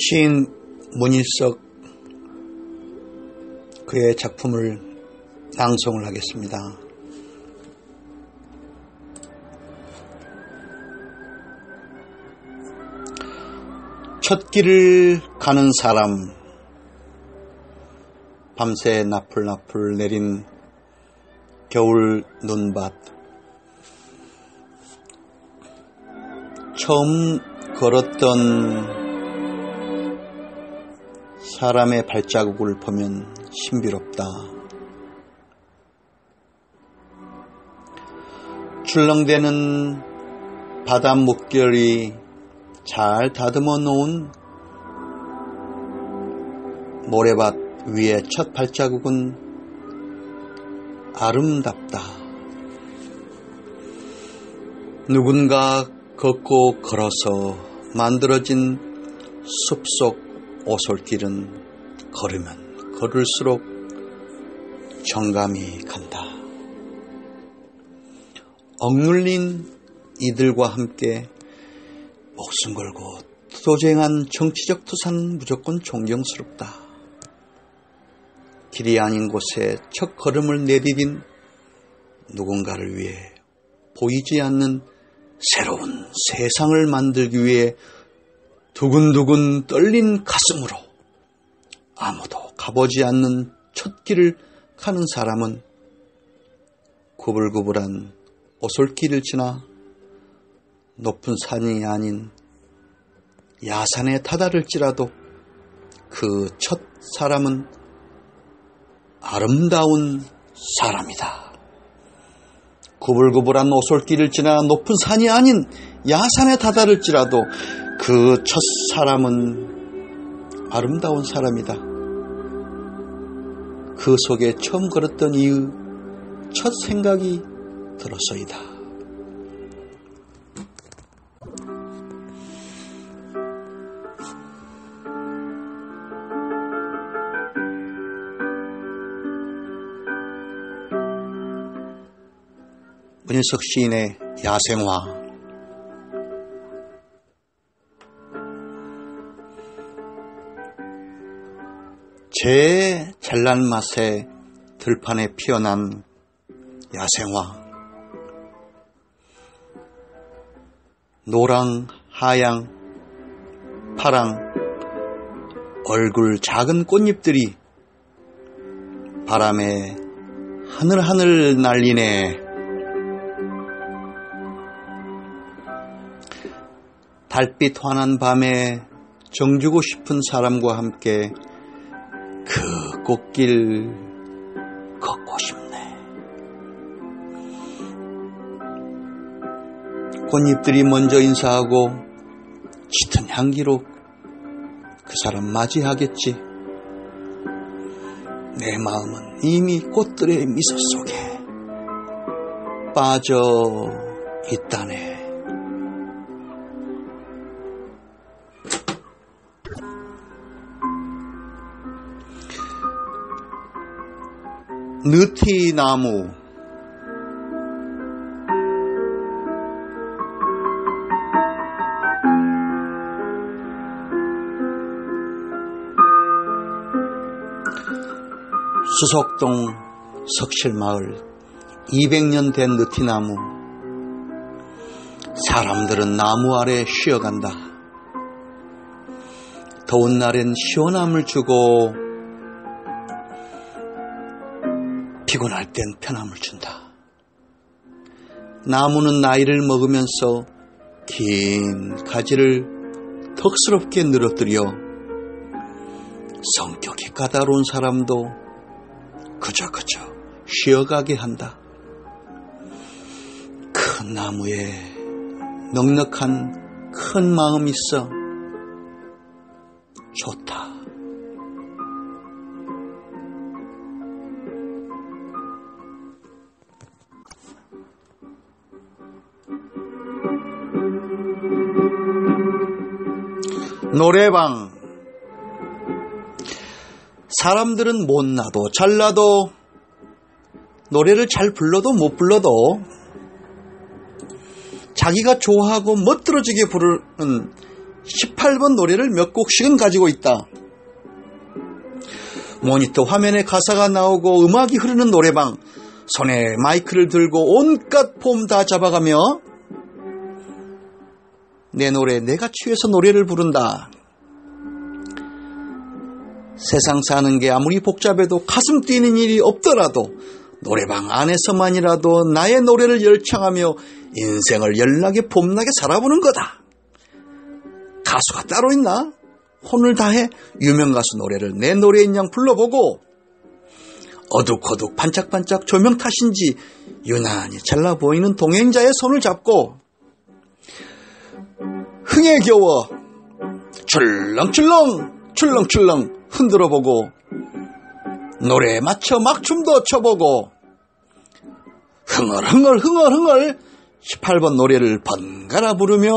시인 문일석 그의 작품을 낭송을 하겠습니다. 첫 길을 가는 사람, 밤새 나풀나풀 내린 겨울 눈밭, 처음 걸었던 사람의 발자국을 보면 신비롭다. 출렁대는 바다 물결이 잘 다듬어 놓은 모래밭 위의 첫 발자국은 아름답다. 누군가 걷고 걸어서 만들어진 숲속 오솔길은 걸으면 걸을수록 정감이 간다. 억눌린 이들과 함께 목숨 걸고 도쟁한 정치적 투사는 무조건 존경스럽다. 길이 아닌 곳에 첫 걸음을 내디딘 누군가를 위해 보이지 않는 새로운 세상을 만들기 위해 두근두근 떨린 가슴으로 아무도 가보지 않는 첫 길을 가는 사람은 구불구불한 오솔길을 지나 높은 산이 아닌 야산에 다다를지라도 그 첫 사람은 아름다운 사람이다. 구불구불한 오솔길을 지나 높은 산이 아닌 야산에 다다를지라도 그 첫 사람은 아름다운 사람이다. 그 속에 처음 걸었던 이의 첫 생각이 들어서이다. 문일석 시인의 야생화. 제 잘난 맛에 들판에 피어난 야생화. 노랑, 하양, 파랑, 얼굴 작은 꽃잎들이 바람에 하늘하늘 날리네. 달빛 환한 밤에 정주고 싶은 사람과 함께 그 꽃길 걷고 싶네. 꽃잎들이 먼저 인사하고 짙은 향기로 그 사람 맞이하겠지. 내 마음은 이미 꽃들의 미소 속에 빠져 있다네. 느티나무. 수석동 석실마을 200년 된 느티나무. 사람들은 나무 아래 쉬어간다. 더운 날엔 시원함을 주고 피곤할 땐 편함을 준다. 나무는 나이를 먹으면서 긴 가지를 턱스럽게 늘어뜨려 성격이 까다로운 사람도 그저 쉬어가게 한다. 큰 나무에 넉넉한 큰 마음이 있어 좋다. 노래방. 사람들은 못나도 잘나도 노래를 잘 불러도 못 불러도 자기가 좋아하고 멋들어지게 부르는 18번 노래를 몇 곡씩은 가지고 있다. 모니터 화면에 가사가 나오고 음악이 흐르는 노래방, 손에 마이크를 들고 온갖 폼 다 잡아가며 내 노래 내가 취해서 노래를 부른다. 세상 사는 게 아무리 복잡해도 가슴 뛰는 일이 없더라도 노래방 안에서만이라도 나의 노래를 열창하며 인생을 열나게 봄나게 살아보는 거다. 가수가 따로 있나? 혼을 다해 유명 가수 노래를 내 노래인 양 불러보고 어둑어둑 반짝반짝 조명 탓인지 유난히 잘나 보이는 동행자의 손을 잡고 흥에 겨워 출렁출렁 출렁출렁 흔들어보고 노래에 맞춰 막춤도 춰보고 흥얼흥얼 18번 노래를 번갈아 부르며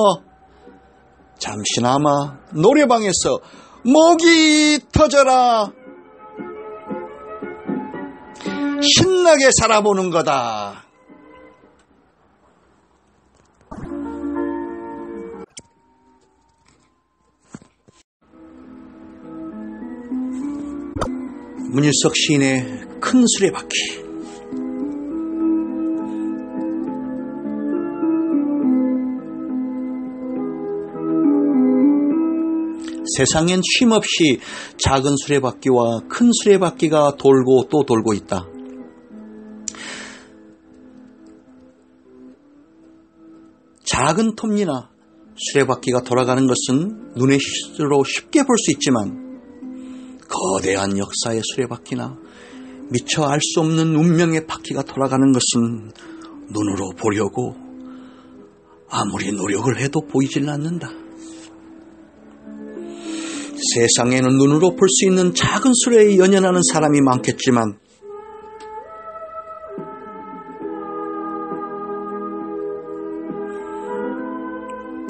잠시나마 노래방에서 목이 터져라 신나게 살아보는 거다. 문일석 시인의 큰 수레바퀴. 세상엔 쉼없이 작은 수레바퀴와 큰 수레바퀴가 돌고 또 돌고 있다. 작은 톱니나 수레바퀴가 돌아가는 것은 눈에 쉽게 볼 수 있지만 거대한 역사의 수레바퀴나 미처 알 수 없는 운명의 바퀴가 돌아가는 것은 눈으로 보려고 아무리 노력을 해도 보이질 않는다. 세상에는 눈으로 볼 수 있는 작은 수레에 연연하는 사람이 많겠지만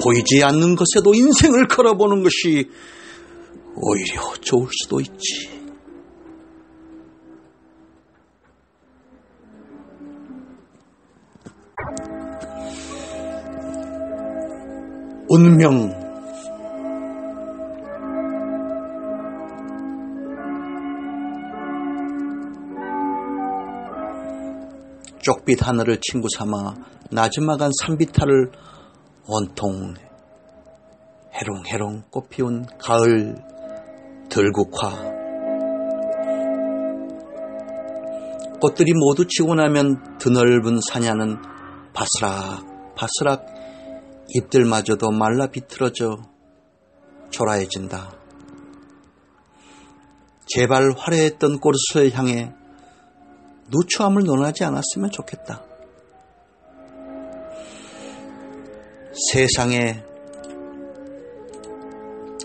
보이지 않는 것에도 인생을 걸어보는 것이 오히려 좋을 수도 있지. 운명. 쪽빛 하늘을 친구 삼아 나지막한 산비탈을 온통 해롱해롱 꽃피운 가을 들국화. 꽃들이 모두 지고 나면 드넓은 사냐는 바스락 잎들마저도 말라 비틀어져 초라해진다. 제발 화려했던 꽃을 향해 누추함을 논하지 않았으면 좋겠다. 세상에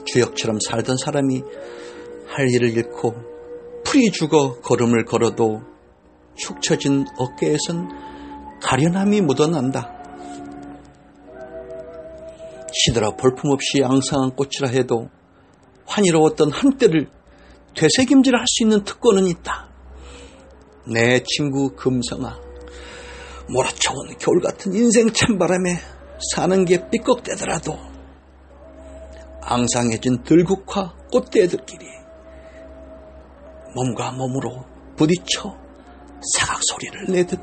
주역처럼 살던 사람이 할 일을 잃고 풀이 죽어 걸음을 걸어도 축 처진 어깨에선 가련함이 묻어난다. 시들어 볼품없이 앙상한 꽃이라 해도 환희로웠던 한때를 되새김질할 수 있는 특권은 있다. 내 친구 금성아, 몰아쳐온 겨울같은 인생 찬바람에 사는 게 삐걱대더라도 앙상해진 들국화 꽃대들끼리 몸과 몸으로 부딪혀 사각 소리를 내듯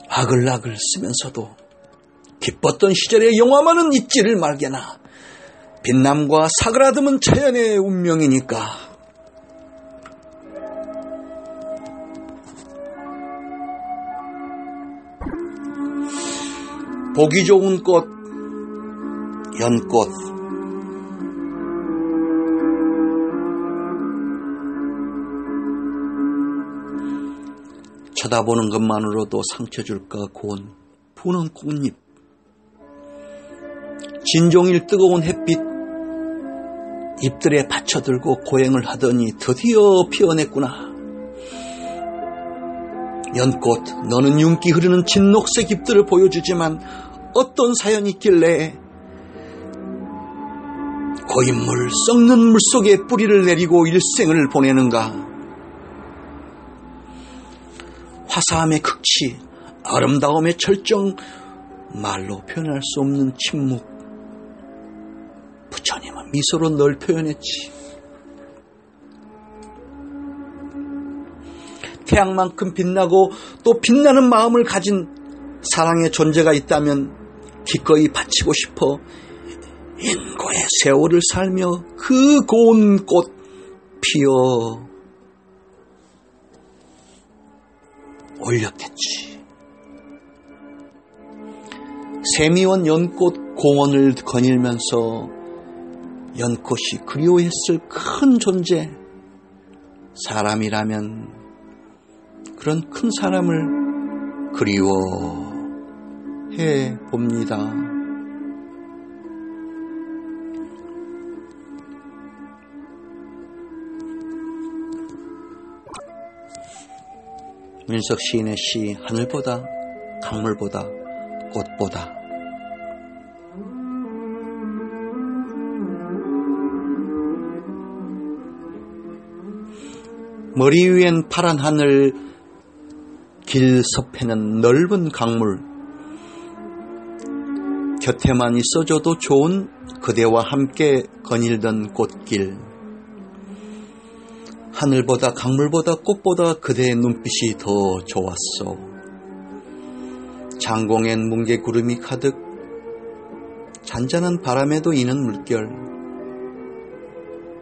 아글아글 쓰면서도 기뻤던 시절의 영화만은 잊지를 말게나. 빛남과 사그라듦은 자연의 운명이니까. 보기 좋은 꽃, 연꽃. 쳐다보는 것만으로도 상처 줄까 고운 푸른 꽃잎. 진종일 뜨거운 햇빛 잎들에 받쳐들고 고행을 하더니 드디어 피어냈구나. 연꽃, 너는 윤기 흐르는 진녹색 잎들을 보여주지만 어떤 사연이 있길래 고인물, 썩는 물속에 뿌리를 내리고 일생을 보내는가. 화사함의 극치, 아름다움의 절정, 말로 표현할 수 없는 침묵. 부처님은 미소로 널 표현했지. 태양만큼 빛나고 또 빛나는 마음을 가진 사랑의 존재가 있다면 기꺼이 바치고 싶어 인고의 세월을 살며 그 고운 꽃 피어 올렸댔지. 세미원 연꽃 공원을 거닐면서 연꽃이 그리워했을 큰 존재, 사람이라면 그런 큰 사람을 그리워해 봅니다. 민석 시인의 시 하늘보다 강물보다 꽃보다. 머리 위엔 파란 하늘, 길 서편은 넓은 강물. 곁에만 있어줘도 좋은 그대와 함께 거닐던 꽃길. 하늘보다 강물보다 꽃보다 그대의 눈빛이 더 좋았어. 장공엔 뭉게구름이 가득, 잔잔한 바람에도 이는 물결,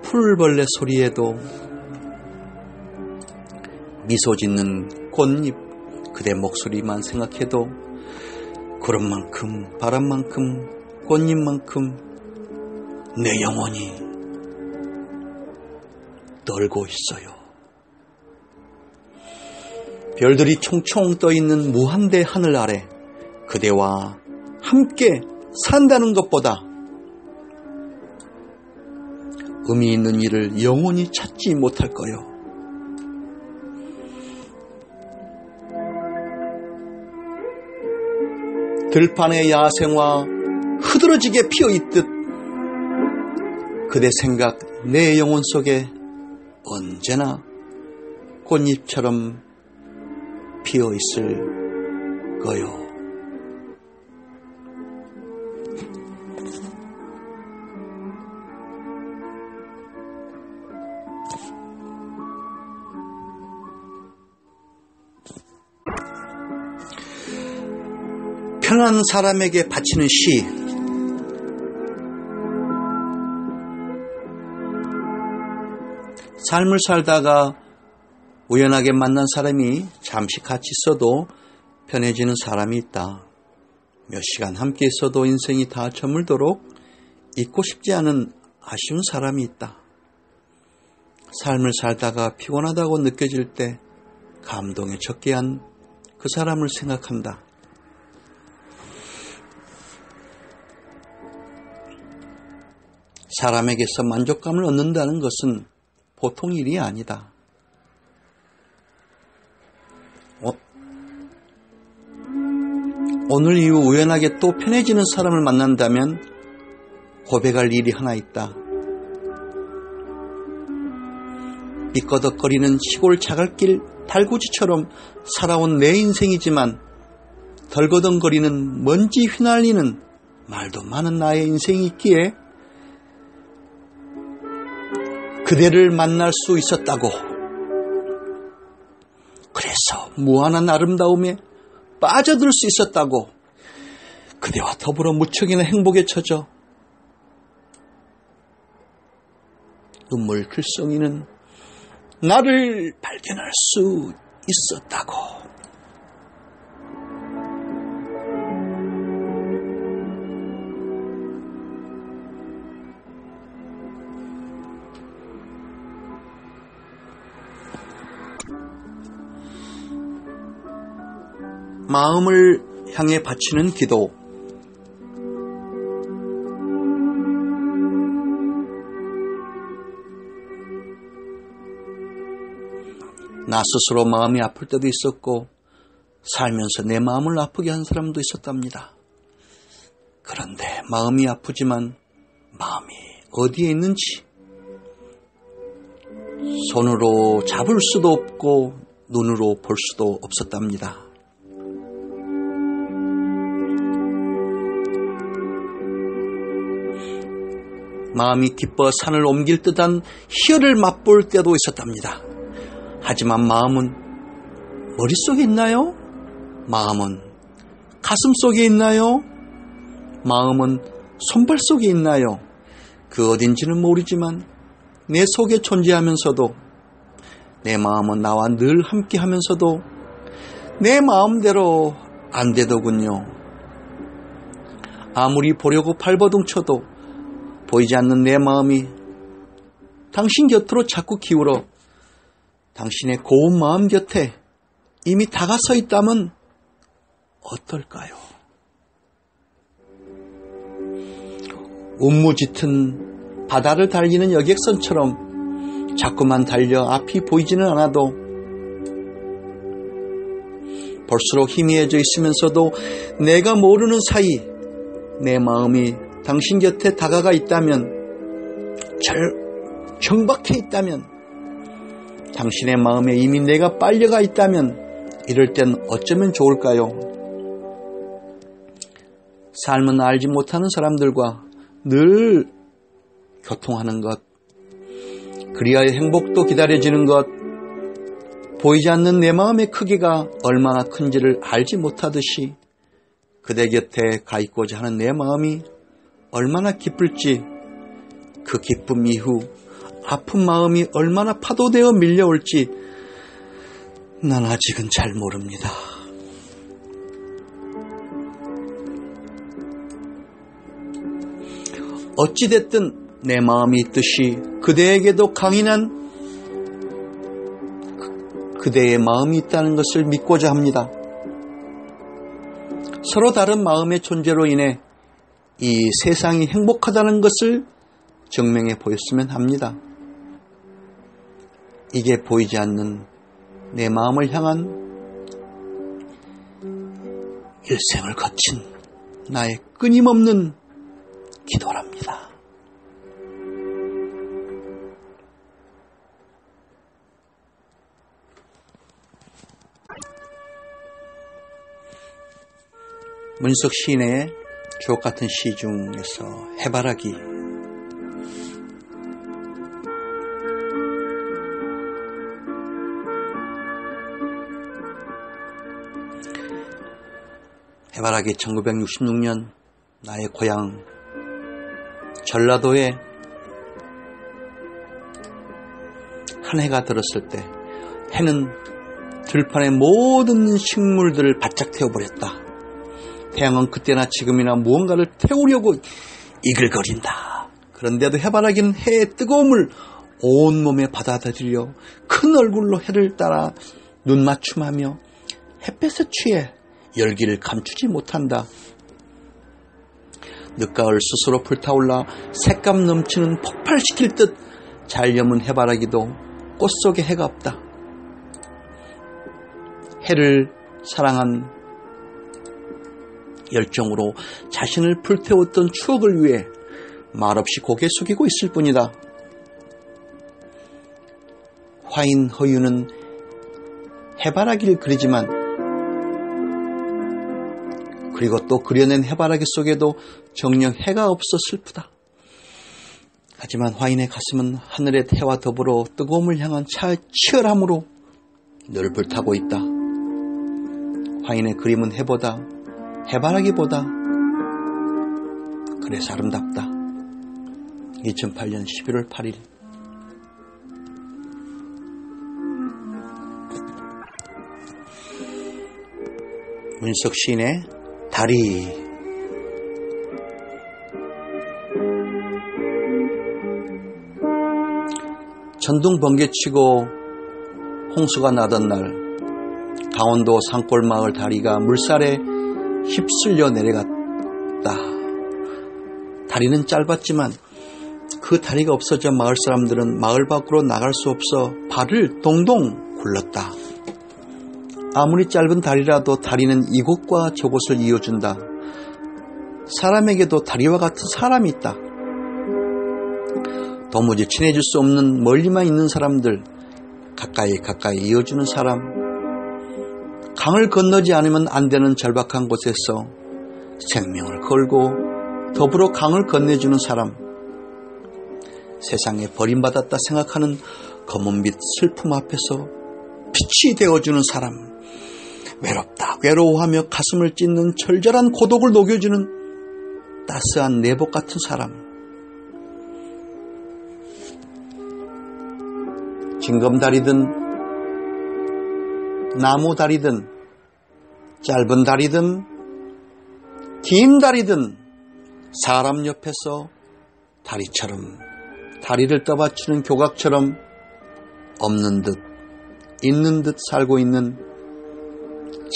풀벌레 소리에도 미소 짓는 꽃잎, 그대 목소리만 생각해도 구름만큼 바람만큼 꽃잎만큼 내 영혼이 떨고 있어요. 별들이 총총 떠있는 무한대 하늘 아래 그대와 함께 산다는 것보다 의미 있는 일을 영원히 찾지 못할 거요. 들판의 야생화 흐드러지게 피어있듯 그대 생각 내 영혼 속에 언제나 꽃잎처럼 피어있을 거요. 편한 사람에게 바치는 시. 삶을 살다가 우연하게 만난 사람이 잠시 같이 있어도 편해지는 사람이 있다. 몇 시간 함께 있어도 인생이 다 저물도록 잊고 싶지 않은 아쉬운 사람이 있다. 삶을 살다가 피곤하다고 느껴질 때 감동에 적게 한 그 사람을 생각한다. 사람에게서 만족감을 얻는다는 것은 보통 일이 아니다. 오늘 이후 우연하게 또 편해지는 사람을 만난다면 고백할 일이 하나 있다. 삐꺼덕거리는 시골 자갈길 달구지처럼 살아온 내 인생이지만 덜거덩거리는 먼지 휘날리는 말도 많은 나의 인생이 있기에 그대를 만날 수 있었다고. 그래서 무한한 아름다움에 빠져들 수 있었다고. 그대와 더불어 무척이나 행복에 젖어 눈물 글썽이는 나를 발견할 수 있었다고. 마음을 향해 바치는 기도. 나 스스로 마음이 아플 때도 있었고 살면서 내 마음을 아프게 한 사람도 있었답니다. 그런데 마음이 아프지만 마음이 어디에 있는지 손으로 잡을 수도 없고 눈으로 볼 수도 없었답니다. 마음이 기뻐 산을 옮길 듯한 희열을 맛볼 때도 있었답니다. 하지만 마음은 머릿속에 있나요? 마음은 가슴 속에 있나요? 마음은 손발 속에 있나요? 그 어딘지는 모르지만 내 속에 존재하면서도 내 마음은 나와 늘 함께 하면서도 내 마음대로 안 되더군요. 아무리 보려고 발버둥 쳐도 보이지 않는 내 마음이 당신 곁으로 자꾸 기울어 당신의 고운 마음 곁에 이미 다가서 있다면 어떨까요? 운무짙은 바다를 달리는 여객선처럼 자꾸만 달려 앞이 보이지는 않아도 볼수록 희미해져 있으면서도 내가 모르는 사이 내 마음이 당신 곁에 다가가 있다면, 정박해 있다면, 당신의 마음에 이미 내가 빨려가 있다면 이럴 땐 어쩌면 좋을까요? 삶은 알지 못하는 사람들과 늘 교통하는 것, 그리하여 행복도 기다려지는 것, 보이지 않는 내 마음의 크기가 얼마나 큰지를 알지 못하듯이 그대 곁에 가 있고자 하는 내 마음이 얼마나 기쁠지, 그 기쁨 이후 아픈 마음이 얼마나 파도되어 밀려올지 난 아직은 잘 모릅니다. 어찌됐든 내 마음이 있듯이 그대에게도 강인한 그대의 마음이 있다는 것을 믿고자 합니다. 서로 다른 마음의 존재로 인해 이 세상이 행복하다는 것을 증명해 보였으면 합니다. 이게 보이지 않는 내 마음을 향한 일생을 거친 나의 끊임없는 기도랍니다. 문석 시인의 주옥같은 시 중에서 해바라기. 해바라기 1966년 나의 고향 전라도에 한 해가 들었을 때 해는 들판의 모든 식물들을 바짝 태워버렸다. 태양은 그때나 지금이나 무언가를 태우려고 이글거린다. 그런데도 해바라기는 해의 뜨거움을 온몸에 받아들이려 큰 얼굴로 해를 따라 눈맞춤하며 햇볕에 취해 열기를 감추지 못한다. 늦가을 스스로 불타올라 색감 넘치는 폭발시킬 듯 잘 여문 해바라기도 꽃 속에 해가 없다. 해를 사랑한 열정으로 자신을 불태웠던 추억을 위해 말없이 고개 숙이고 있을 뿐이다. 화인 허유는 해바라기를 그리지만 그리고 또 그려낸 해바라기 속에도 정녕 해가 없어 슬프다. 하지만 화인의 가슴은 하늘의 해와 더불어 뜨거움을 향한 치열함으로 늘 불타고 있다. 화인의 그림은 해보다 해바라기보다 그래서 아름답다. 2008년 11월 8일 문석 시인의 다리. 천둥 번개치고 홍수가 나던 날 강원도 산골마을 다리가 물살에 휩쓸려 내려갔다. 다리는 짧았지만 그 다리가 없어져 마을 사람들은 마을 밖으로 나갈 수 없어 발을 동동 굴렀다. 아무리 짧은 다리라도 다리는 이곳과 저곳을 이어준다. 사람에게도 다리와 같은 사람이 있다. 도무지 친해질 수 없는 멀리만 있는 사람들, 가까이 이어주는 사람, 강을 건너지 않으면 안 되는 절박한 곳에서 생명을 걸고 더불어 강을 건네주는 사람, 세상에 버림받았다 생각하는 검은빛 슬픔 앞에서 빛이 되어주는 사람, 외롭다 괴로워하며 가슴을 찢는 절절한 고독을 녹여주는 따스한 내복 같은 사람, 징검다리든 나무다리든 짧은 다리든 긴 다리든 사람 옆에서 다리처럼 다리를 떠받치는 교각처럼 없는 듯 있는 듯 살고 있는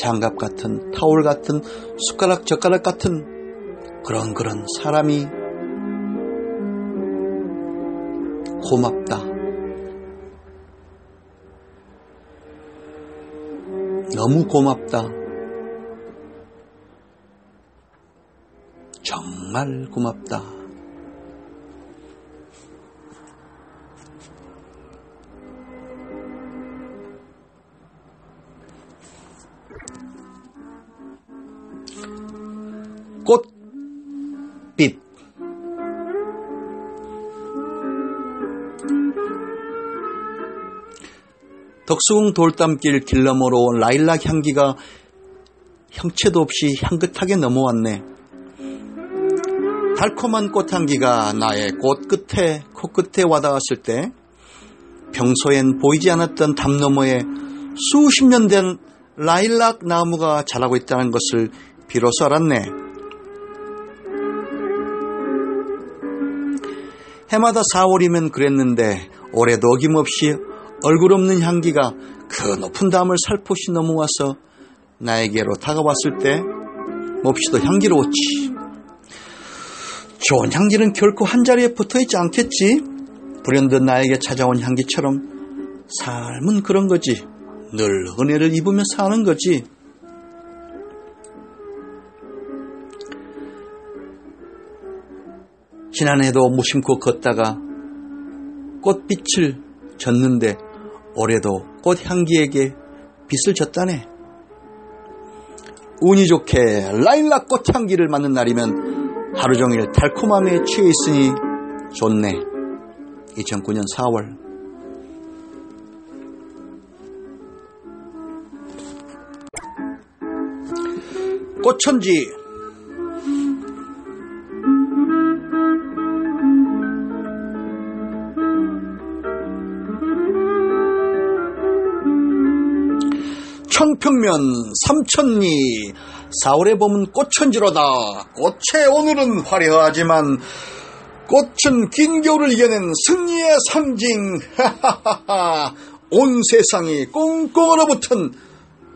장갑 같은 타올 같은 숟가락 젓가락 같은 그런 사람이 고맙다. 너무 고맙다. 정말 고맙다. 꽃빛. 덕수궁 돌담길 길 너머로 라일락 향기가 형체도 없이 향긋하게 넘어왔네. 달콤한 꽃향기가 나의 꽃끝에 코끝에 와닿았을 때 평소엔 보이지 않았던 담 너머에 수십 년 된 라일락 나무가 자라고 있다는 것을 비로소 알았네. 해마다 4월이면 그랬는데 올해도 어김없이 얼굴 없는 향기가 그 높은 담을 살포시 넘어와서 나에게로 다가왔을 때 몹시도 향기로웠지. 좋은 향기는 결코 한자리에 붙어있지 않겠지. 불현듯 나에게 찾아온 향기처럼 삶은 그런 거지. 늘 은혜를 입으며 사는 거지. 지난해도 무심코 걷다가 꽃빛을 졌는데 올해도 꽃향기에게 빛을 졌다네. 운이 좋게 라일락 꽃향기를 맡는 날이면 하루 종일 달콤함에 취해 있으니 좋네. 2009년 4월. 꽃천지. 청평면 삼천리 4월의 봄은 꽃천지로다. 꽃의 오늘은 화려하지만 꽃은 긴 겨울을 이겨낸 승리의 상징. 온 세상이 꽁꽁 얼어붙은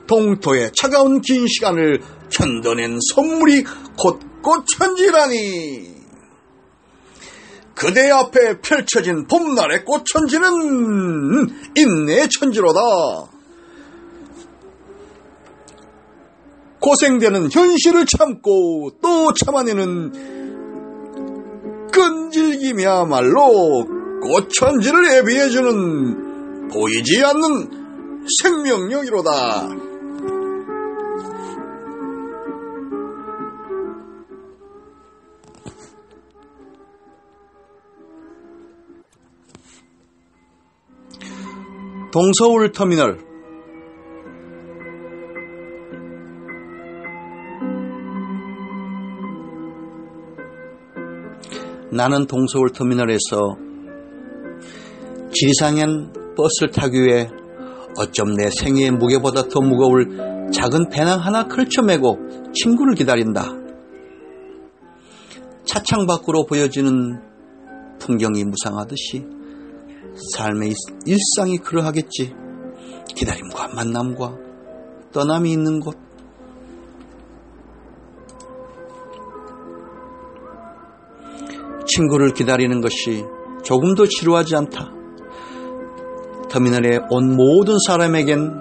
동토의 차가운 긴 시간을 견뎌낸 선물이 곧 꽃천지라니. 그대 앞에 펼쳐진 봄날의 꽃천지는 인내의 천지로다. 고생되는 현실을 참고 또 참아내는 끈질김이야말로 꽃천지를 예비해주는 보이지 않는 생명력이로다. 동서울 터미널. 나는 동서울 터미널에서 지리산행 버스를 타기 위해 어쩜 내 생애의 무게보다 더 무거울 작은 배낭 하나 걸쳐매고 친구를 기다린다. 차창 밖으로 보여지는 풍경이 무상하듯이 삶의 일상이 그러하겠지. 기다림과 만남과 떠남이 있는 곳. 친구를 기다리는 것이 조금도 지루하지 않다. 터미널에 온 모든 사람에겐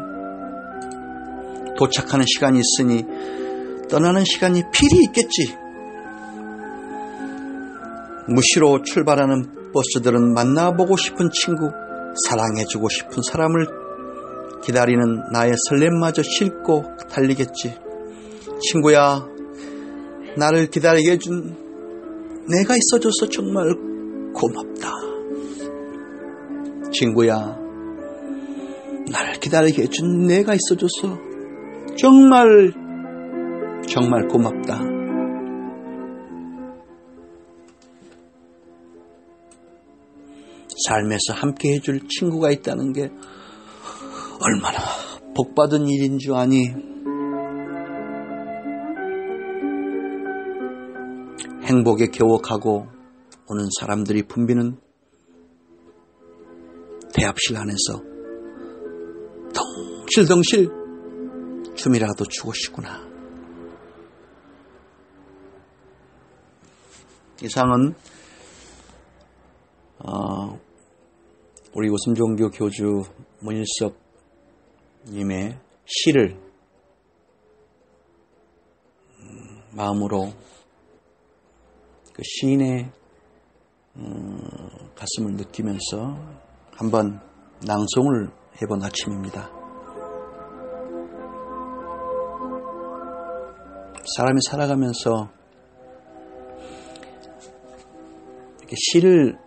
도착하는 시간이 있으니 떠나는 시간이 필히 있겠지. 무시로 출발하는 버스들은 만나보고 싶은 친구, 사랑해주고 싶은 사람을 기다리는 나의 설렘마저 싣고 달리겠지. 친구야, 나를 기다리게 해준 내가 있어줘서 정말 고맙다. 친구야, 날 기다리게 해준 내가 있어줘서 정말 정말 고맙다. 삶에서 함께 해줄 친구가 있다는 게 얼마나 복받은 일인 줄 아니? 행복에 겨워가고 오는 사람들이 붐비는 대합실 안에서 덩실덩실 춤이라도 추고 싶구나. 이상은 우리 웃음종교 교주 문일석 님의 시를 마음으로 그 시인의 가슴을 느끼면서 한번 낭송을 해본 아침입니다. 사람이 살아가면서 이렇게 시를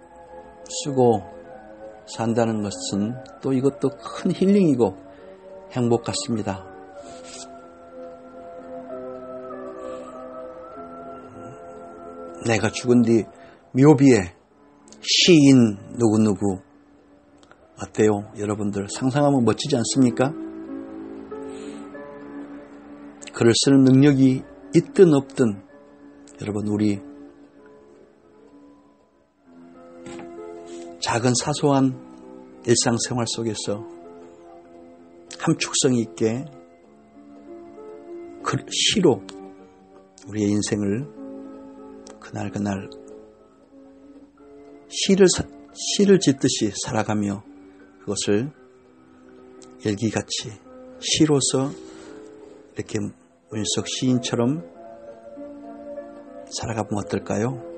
쓰고 산다는 것은 또 이것도 큰 힐링이고 행복 같습니다. 내가 죽은 뒤 묘비에 시인 누구누구 어때요? 여러분들 상상하면 멋지지 않습니까? 글을 쓰는 능력이 있든 없든 여러분 우리 작은 사소한 일상생활 속에서 함축성이 있게 시로 우리의 인생을 그날 시를 짓듯이 살아가며 그것을 일기같이 시로서 이렇게 문일석 시인처럼 살아가면 어떨까요?